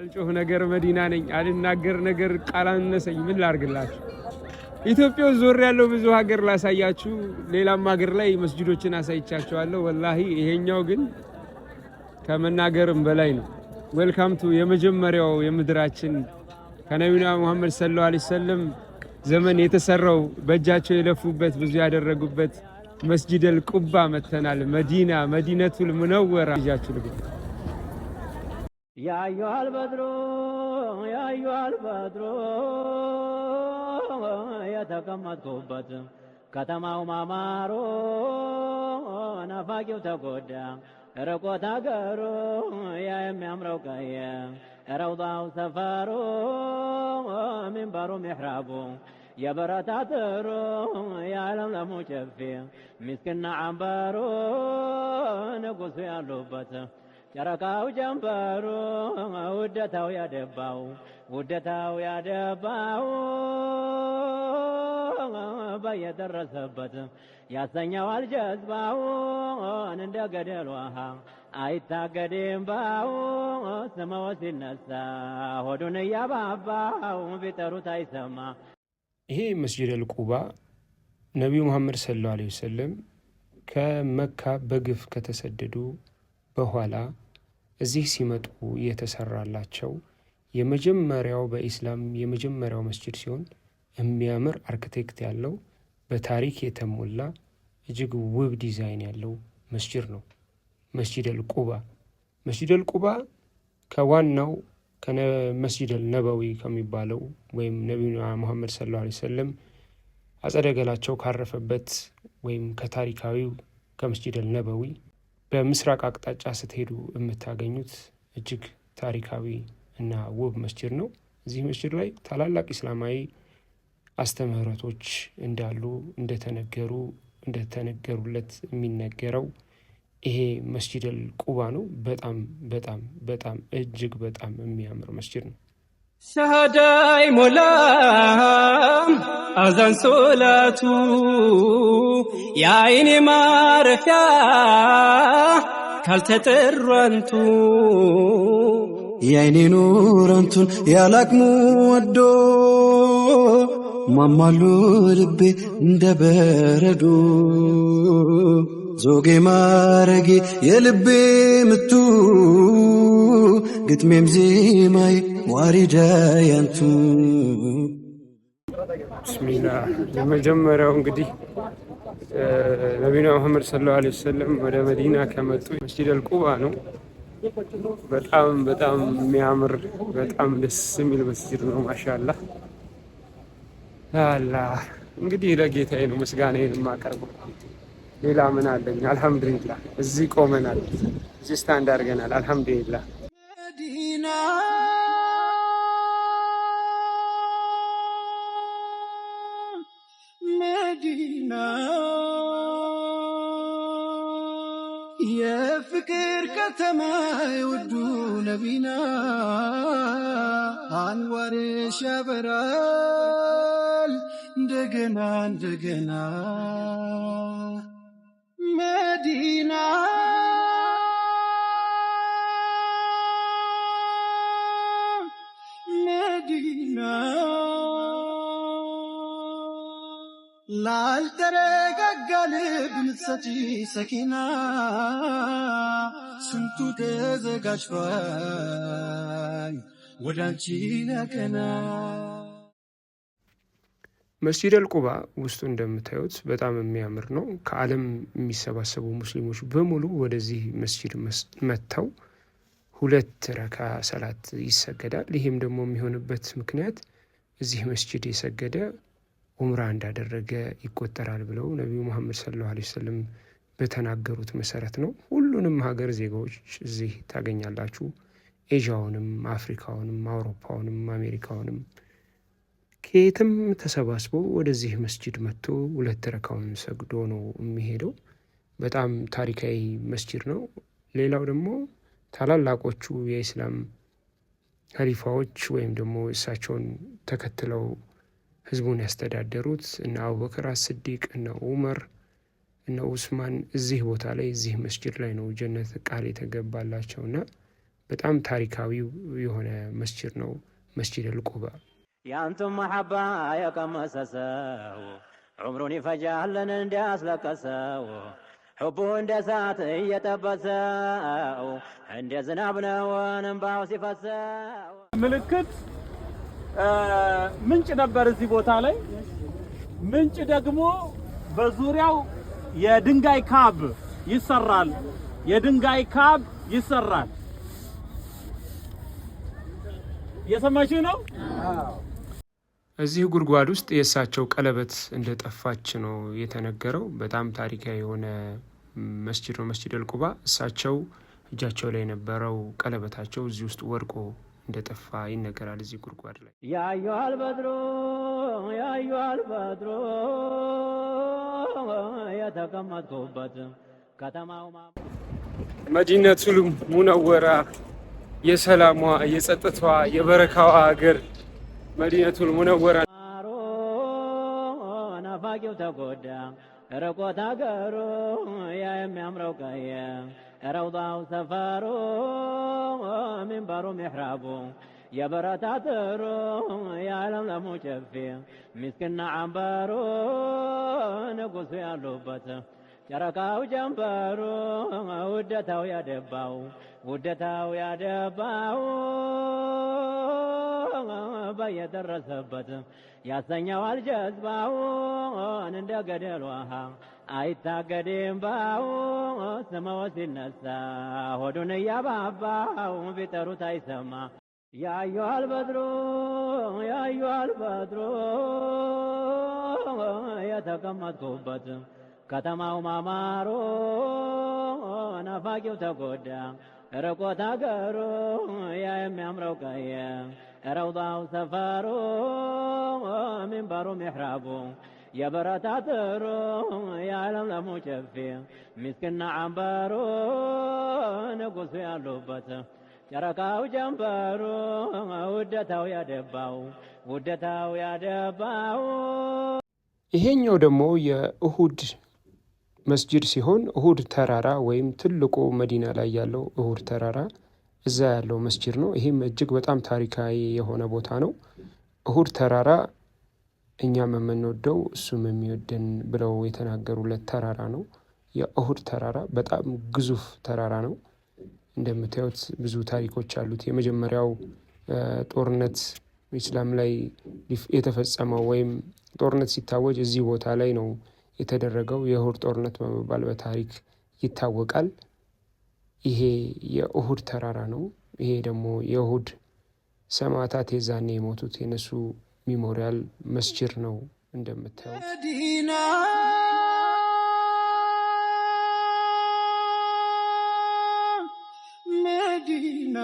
አልጮህ ነገር መዲና ነኝ፣ አልናገር ነገር ቃል አነሰኝ። ምን ላርግላችሁ? ኢትዮጵያ ዞር ያለው ብዙ ሀገር ላሳያችሁ፣ ሌላም ሀገር ላይ መስጂዶችን አሳይቻችኋለሁ። ወላሂ ይሄኛው ግን ከመናገርም በላይ ነው። ዌልካም ቱ የመጀመሪያው የምድራችን ከነቢዩና ሙሐመድ ሰለላሁ ዐለይሂ ወሰለም ዘመን የተሰራው በእጃቸው የለፉበት ብዙ ያደረጉበት መስጂደል ቁባ መተናል። መዲና መዲነቱል ሙነወራ ይጃችሁ ልብ ያዩአል በድሮ የተቀመጥኩበት ከተማው ማማሮ ናፋቂው ተጎዳ ርቆት አገሩ ያ የሚያምረው ቀየ ረውጣው ሰፈሩ ሚንበሩ ሚሕራቡ የበረታ ጥሩ የዓለም ለሙጨፌ ሚስክና አንበሩ ንጉሱ ያሉበት ጨረቃው ጀንበሩ ውደታው ያደባው በየደረሰበት ያሰኘዋል ጀዝባውን እንደ ገደል ውሃ አይታገድም ባው ስመው ሲነሳ ሆዱን እያባባው ቢጠሩት አይሰማ። ይሄ መስጂደል ቁባ ነቢዩ ሙሐመድ ሰለላሁ ዐለይሂ ወሰለም ከመካ በግፍ ከተሰደዱ በኋላ እዚህ ሲመጡ የተሰራላቸው የመጀመሪያው በኢስላም የመጀመሪያው መስጂድ ሲሆን የሚያምር አርክቴክት ያለው በታሪክ የተሞላ እጅግ ውብ ዲዛይን ያለው መስጂድ ነው። መስጂደል ቁባ። መስጂደል ቁባ ከዋናው ከመስጂደል ነበዊ ከሚባለው ወይም ነቢዩና ሙሐመድ ሰለላሁ ዐለይሂ ወሰለም አጸደ ገላቸው ካረፈበት ወይም ከታሪካዊው ከመስጂደል ነበዊ በምስራቅ አቅጣጫ ስትሄዱ የምታገኙት እጅግ ታሪካዊ እና ውብ መስጂድ ነው። እዚህ መስጂድ ላይ ታላላቅ ኢስላማዊ አስተምህረቶች እንዳሉ እንደተነገሩለት የሚነገረው ይሄ መስጂደል ቁባ ነው። በጣም በጣም በጣም እጅግ በጣም የሚያምር መስጂድ ነው። ሻሃዳይ ሞላም አዛን ሶላቱ የአይኔ ማረፊያ ካልተጠሩ አንቱ የአይኔ ኑረንቱን ያላቅሙ ወዶ ማማሉ ልቤ እንደ በረዶ ዞጌ ማረጌ የልቤ ምቱ ግጥሜም ዜማዬ ዋሪዳ ያንቱ። ብስሚላህ። የመጀመሪያው እንግዲህ ነቢዩና ሙሐመድ ሰለላሁ ዐለይሂ ወሰለም ወደ መዲና ከመጡ መስጂደል ቁባ ነው። በጣም በጣም የሚያምር በጣም ደስ የሚል መስጂድ ነው። ማሻአላህ አላህ። እንግዲህ ለጌታዬ ነው ምስጋናዬን የማቀርበው። ሌላ ምን አለኝ? አልሐምዱሊላህ እዚህ ቆመናል፣ እዚህ ስታንድ አድርገናል። አልሐምዱሊላህ መዲና መዲና የፍቅር ከተማ የውዱ ነቢና አንዋርሽ ያበራል እንደገና እንደገና መዲና መዲና ላልተረጋጋ ልብ ምትሰጪ ሰኪና ስንቱ ተዘጋጅቷል ወዳንቺ ለቀና። መስጂደል ቁባ ውስጡ እንደምታዩት በጣም የሚያምር ነው። ከዓለም የሚሰባሰቡ ሙስሊሞች በሙሉ ወደዚህ መስጂድ መጥተው 2 ረካ ሰላት ይሰገዳል። ይህም ደግሞ የሚሆንበት ምክንያት እዚህ መስጂድ የሰገደ ኡምራ እንዳደረገ ይቆጠራል ብለው ነቢዩ ሙሐመድ ሰለላሁ ዐለይሂ ወሰለም በተናገሩት መሰረት ነው። ሁሉንም ሀገር ዜጋዎች እዚህ ታገኛላችሁ። ኤዥያውንም፣ አፍሪካውንም፣ አውሮፓውንም፣ አሜሪካውንም ከየትም ተሰባስበው ወደዚህ መስጂድ መጥቶ 2 ረካውን ሰግዶ ነው የሚሄደው። በጣም ታሪካዊ መስጂድ ነው። ሌላው ደግሞ ታላላቆቹ የኢስላም ኸሊፋዎች ወይም ደግሞ እሳቸውን ተከትለው ህዝቡን ያስተዳደሩት እነ አቡበክር አስዲቅ፣ እነ ዑመር፣ እነ ኡስማን እዚህ ቦታ ላይ እዚህ መስጂድ ላይ ነው ጀነት ቃል የተገባላቸውና በጣም ታሪካዊ የሆነ መስጂድ ነው መስጂድ አልቁባ። ያንቱም መሐባ የቀመሰሰው ዑምሩን ይፈጃልን እንዲያስለቀሰው ሑቡ እንደ እሳት እየጠበሰው እንደ ዝናብ ነው እንባው ሲፈሰው። ምልክት ምንጭ ነበር እዚህ ቦታ ላይ። ምንጭ ደግሞ በዙሪያው የድንጋይ ካብ ይሰራል። የድንጋይ ካብ ይሰራል። የሰማችሁ ነው። እዚህ ጉድጓድ ውስጥ የእሳቸው ቀለበት እንደጠፋች ነው የተነገረው። በጣም ታሪካዊ የሆነ መስጂድ ነው መስጂድ አልቁባ። እሳቸው እጃቸው ላይ የነበረው ቀለበታቸው እዚህ ውስጥ ወድቆ እንደጠፋ ይነገራል። እዚህ ጉድጓድ ላይ ያዩአል በድሮ የተቀመጥኩበት ከተማው መዲነቱል ሙነወራ የሰላሟ የጸጥታዋ የበረካዋ ሀገር መዲነቱል ሙነወራ ናፋቂው ተጎዳ ርቆት አገሩ ያ የሚያምረው ቀየ ረውዳው ሰፈሩ ሚንበሩ ሚሕራቡ የበረታ ጥሩ የዓለምለሙ ጨፌ ሚስክና ዓንበሩ ንጉሱ ያሉበት ጨረቃው ጀንበሩ ውደታው ያደባው በየደረሰበት ያሰኘዋል ጀዝባውን እንደ ገደል ውሃ አይታገድም ባው ስመው ሲነሳ ሆዱን እያባባው ቢጠሩት አይሰማ ያዩአል በድሮ የተቀመጥኩበት ከተማው ማማሩ ናፋቂው ተጎዳ ርቆት አገሩ ያ የሚያምረው ቀየ ረውዳው ሰፈሩ ሚንበሩ ሚሕራቡ የበረታ ጥሩ የዓለምለሙ ጨፌ ሚስክና ዓንበሩ ንጉሱ ያሉበት ጨረቃው ጀንበሩ ውደታው ያደባው። ይሄኛው ደግሞ የእሁድ መስጂድ ሲሆን እሁድ ተራራ ወይም ትልቁ መዲና ላይ ያለው እሁድ ተራራ እዛ ያለው መስጂድ ነው። ይህም እጅግ በጣም ታሪካዊ የሆነ ቦታ ነው። እሁድ ተራራ እኛም የምንወደው እሱም የሚወደን ብለው የተናገሩለት ተራራ ነው። የእሁድ ተራራ በጣም ግዙፍ ተራራ ነው። እንደምታዩት ብዙ ታሪኮች አሉት። የመጀመሪያው ጦርነት ኢስላም ላይ የተፈጸመው ወይም ጦርነት ሲታወጅ እዚህ ቦታ ላይ ነው የተደረገው። የእሁድ ጦርነት በመባል በታሪክ ይታወቃል። ይሄ የእሁድ ተራራ ነው። ይሄ ደግሞ የእሁድ ሰማዕታት የዛኔ የሞቱት የነሱ ሚሞሪያል መስጂድ ነው። እንደምታዩት መዲና